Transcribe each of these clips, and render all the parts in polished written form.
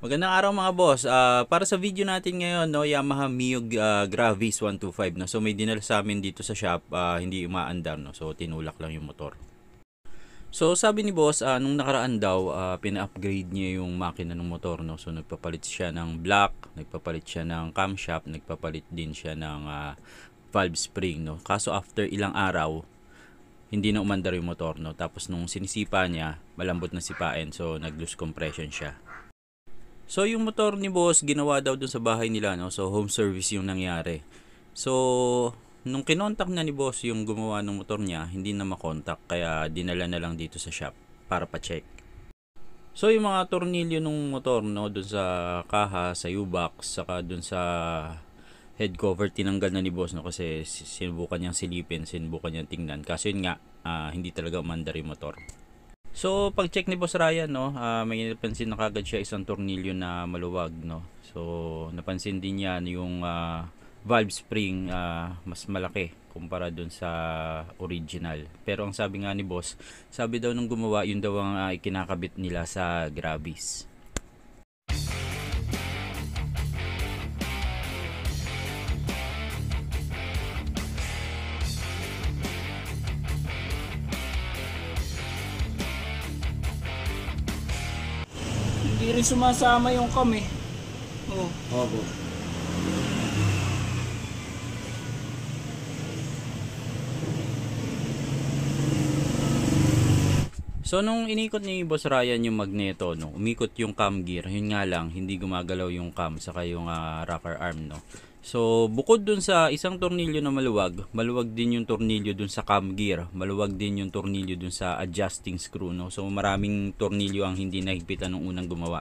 Magandang araw mga boss. Para sa video natin ngayon, no, Yamaha Mio Gravis 125, no. So may dinala sa amin dito sa shop, hindi umaandar, no. So tinulak lang yung motor. So sabi ni boss, nung nakaraan daw, pina-upgrade niya yung makina ng motor, no. So nagpapalit siya ng block, nagpapalit siya ng camshaft, nagpapalit din siya ng valve spring, no. Kaso after ilang araw, hindi na umandar yung motor, no. Tapos nung sinisipa niya, malambot na sipain, so nag-lose compression siya. So yung motor ni boss ginawa daw dun sa bahay nila, no. So home service yung nangyari. So nung kinontak na ni boss yung gumawa ng motor niya, hindi na makontak kaya dinala na lang dito sa shop para pa-check. So yung mga tornilyo ng motor, no, dun sa kaha, sa U-box, saka dun sa head cover tinanggal na ni boss, no, kasi sinubukan niyang silipin, sinubukan niyang tingnan. Kaso yun nga, hindi talaga umandar yung motor. So, pag-check ni Boss Ryan, no, may napansin na kagad siya isang tornilyo na maluwag, no. So, napansin din niya yung valve spring mas malaki kumpara dun sa original. Pero ang sabi nga ni Boss, sabi daw nung gumawa, yun daw ang ikinakabit nila sa Gravis. Hindi rin sumasama yung cam eh. Oh. Opo. So nung inikot ni Boss Ryan yung magneto, no, umikot yung cam gear, yun nga lang hindi gumagalaw yung cam saka yung rocker arm, no. So bukod dun sa isang tornilyo na maluwag, maluwag din yung tornilyo dun sa cam gear, maluwag din yung tornilyo dun sa adjusting screw, no. So maraming tornilyo ang hindi nahigpitan nung unang gumawa.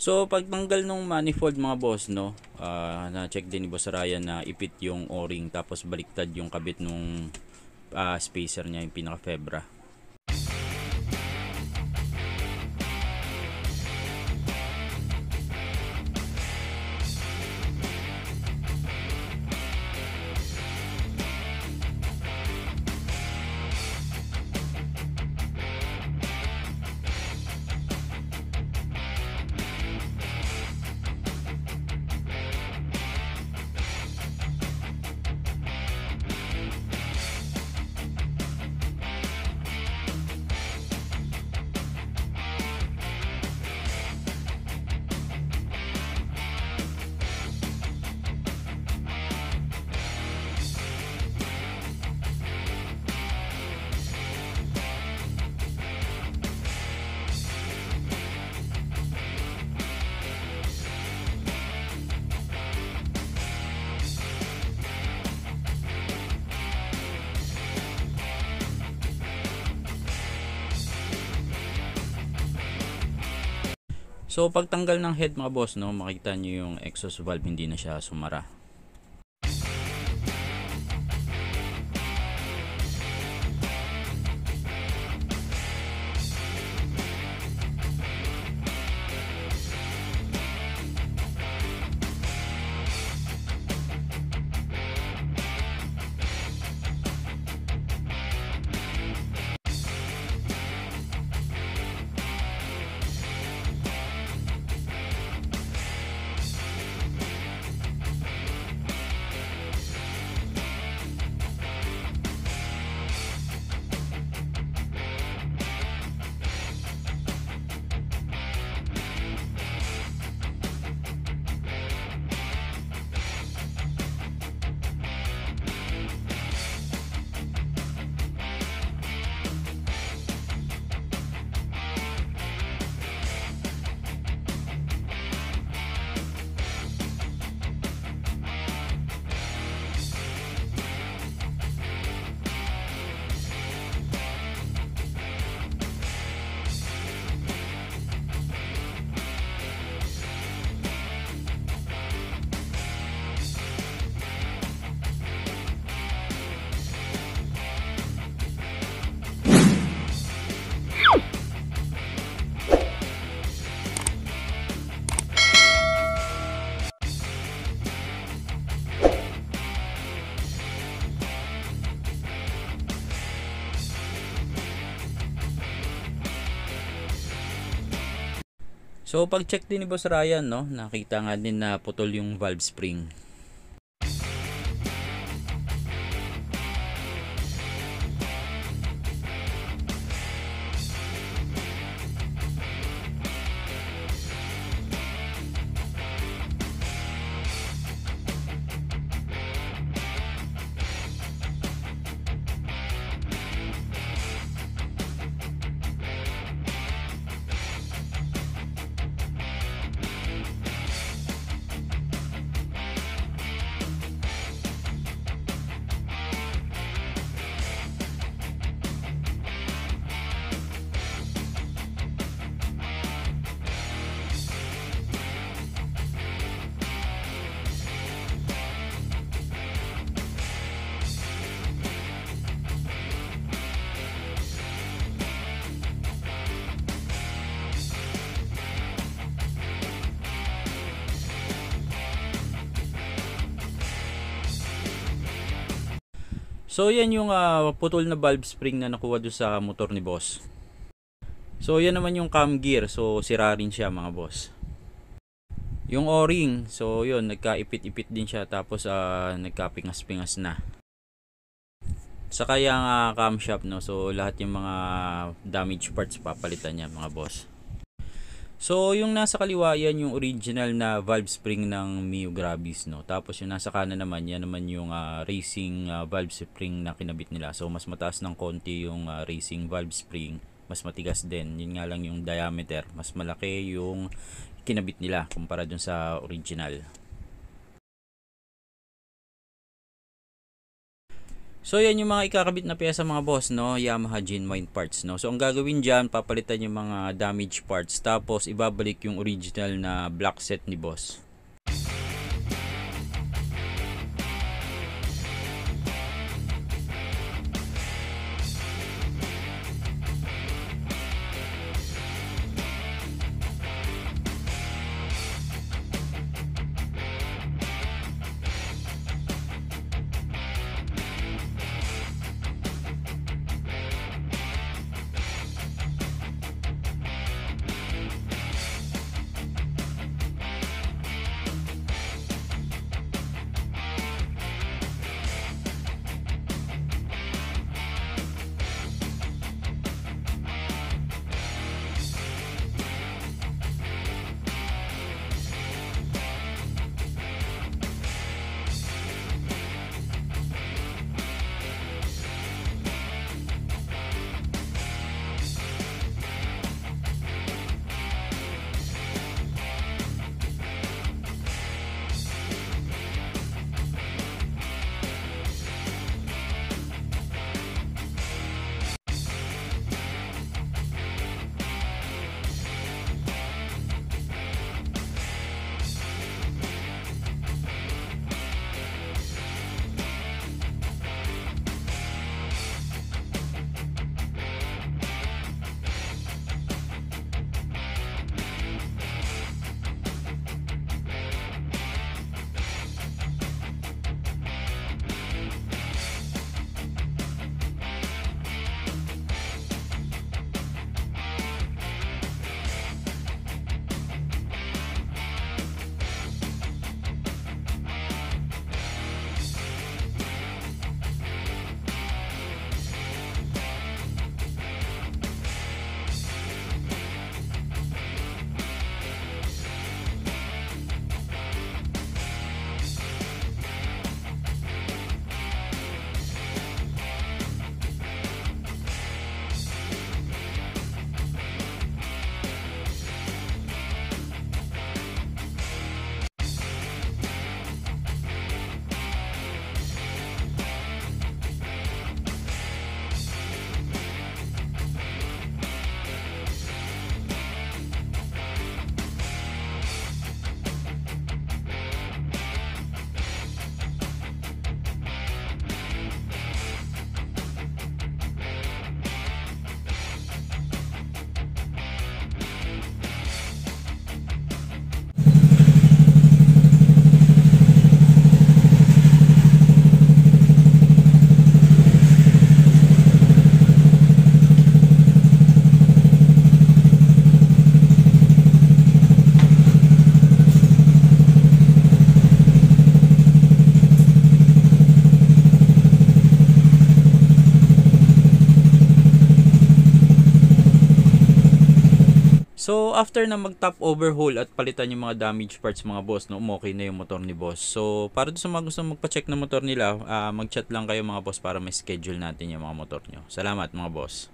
So pagtanggal ng manifold mga boss, no, na-check din ni Boss Ryan na ipit yung o-ring tapos baliktad yung kabit nung spacer niya, yung pinaka-febra. So pagtanggal ng head mga boss, no, makikita nyo yung exhaust valve hindi na siya sumara. So pag check din ni Boss Ryan, no, nakita nga din na putol yung valve spring. So yan yung putol na valve spring na nakuha doon sa motor ni boss. So yan naman yung cam gear, so sira rin siya mga boss. Yung o-ring, so yun, nagkaipit-ipit din siya, tapos nagkapingas-pingas na. Saka yung camshaft, no, so lahat yung mga damage parts papalitan niya mga boss. So yung nasa kaliwa yan yung original na valve spring ng Mio Gravis, no. Tapos yung nasa kanan naman, yan naman yung racing valve spring na kinabit nila. So mas mataas ng konti yung racing valve spring, mas matigas din. Yun nga lang yung diameter, mas malaki yung kinabit nila kumpara dun sa original. So yan yung mga ikakabit na pyesa mga boss, no, Yamaha genuine parts, no. So ang gagawin diyan, papalitan yung mga damaged parts, tapos ibabalik yung original na black set ni boss. after na mag-top overhaul at palitan yung mga damage parts mga boss, no, okay na yung motor ni boss. So para sa mga gusto magpa-check ng motor nila, mag-chat lang kayo mga boss para may schedule natin yung mga motor nyo. Salamat mga boss.